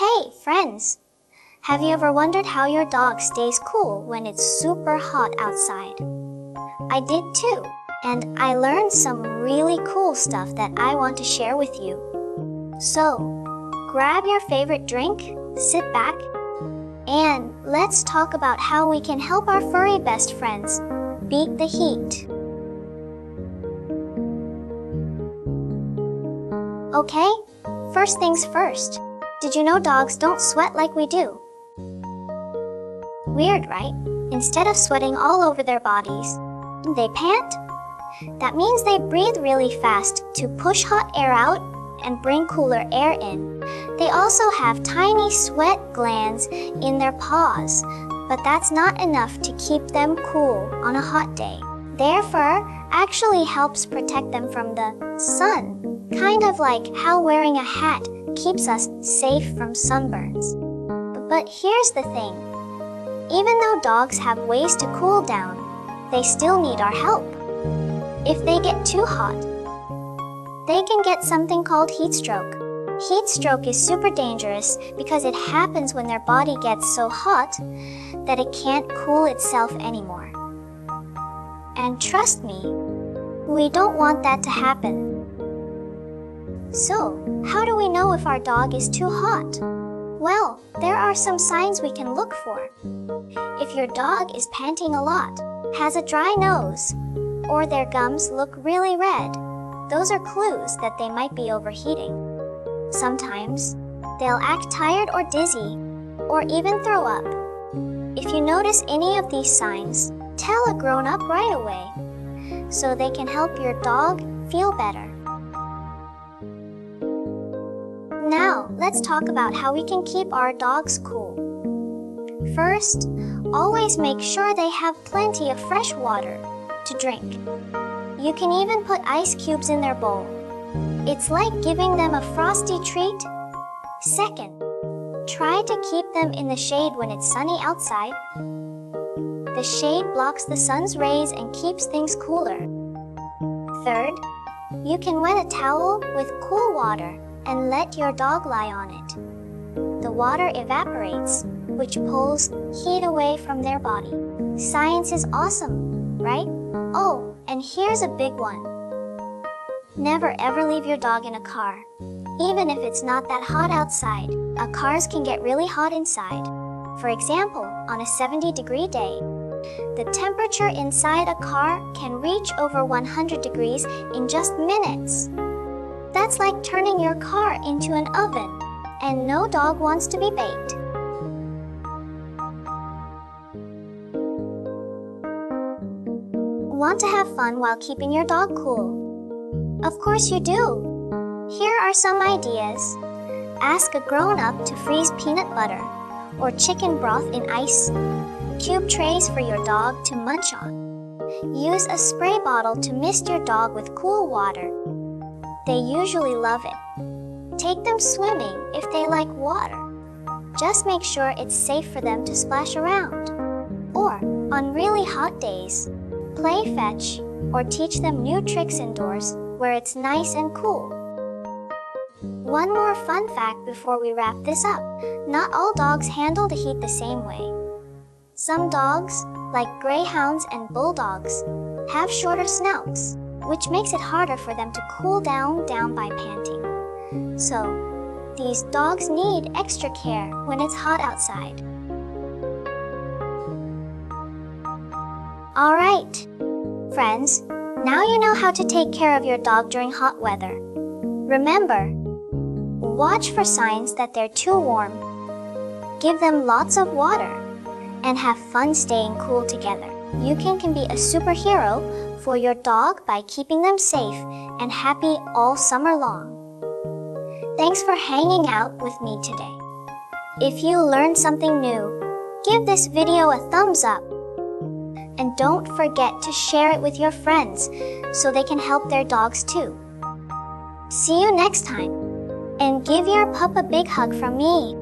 Hey, friends! Have you ever wondered how your dog stays cool when it's super hot outside? I did too, and I learned some really cool stuff that I want to share with you. So, grab your favorite drink, sit back, and let's talk about how we can help our furry best friends beat the heat. Okay, first things first. Did you know dogs don't sweat like we do? Weird, right? Instead of sweating all over their bodies, they pant. That means they breathe really fast to push hot air out and bring cooler air in. They also have tiny sweat glands in their paws, but that's not enough to keep them cool on a hot day. Their fur actually helps protect them from the sun, kind of like how wearing a hat keeps us safe from sunburns. But here's the thing. Even though dogs have ways to cool down, they still need our help. If they get too hot, they can get something called heat stroke. Heat stroke is super dangerous because it happens when their body gets so hot that it can't cool itself anymore. And trust me, we don't want that to happen. So, how do we know if our dog is too hot? Well, there are some signs we can look for. If your dog is panting a lot, has a dry nose, or their gums look really red, those are clues that they might be overheating. Sometimes, they'll act tired or dizzy, or even throw up. If you notice any of these signs, tell a grown-up right away, so they can help your dog feel better. Now, let's talk about how we can keep our dogs cool. First, always make sure they have plenty of fresh water to drink. You can even put ice cubes in their bowl. It's like giving them a frosty treat. Second, try to keep them in the shade when it's sunny outside. The shade blocks the sun's rays and keeps things cooler. Third, you can wet a towel with cool water and let your dog lie on it. The water evaporates, which pulls heat away from their body. Science is awesome, right? Oh, and here's a big one. Never ever leave your dog in a car. Even if it's not that hot outside, cars can get really hot inside. For example, on a 70-degree day, the temperature inside a car can reach over 100 degrees in just minutes. That's like turning your car into an oven, and no dog wants to be baked. Want to have fun while keeping your dog cool? Of course you do. Here are some ideas. Ask a grown-up to freeze peanut butter or chicken broth in ice cube trays for your dog to munch on. Use a spray bottle to mist your dog with cool water. They usually love it. Take them swimming if they like water. Just make sure it's safe for them to splash around. Or, on really hot days, play fetch or teach them new tricks indoors where it's nice and cool. One more fun fact before we wrap this up. Not all dogs handle the heat the same way. Some dogs, like greyhounds and bulldogs, have shorter snouts, which makes it harder for them to cool down by panting. So, these dogs need extra care when it's hot outside. Alright, friends, now you know how to take care of your dog during hot weather. Remember, watch for signs that they're too warm. Give them lots of water, and have fun staying cool together. You can be a superhero for your dog by keeping them safe and happy all summer long. Thanks for hanging out with me today. If you learned something new, give this video a thumbs up. And don't forget to share it with your friends so they can help their dogs too. See you next time. And give your pup a big hug from me.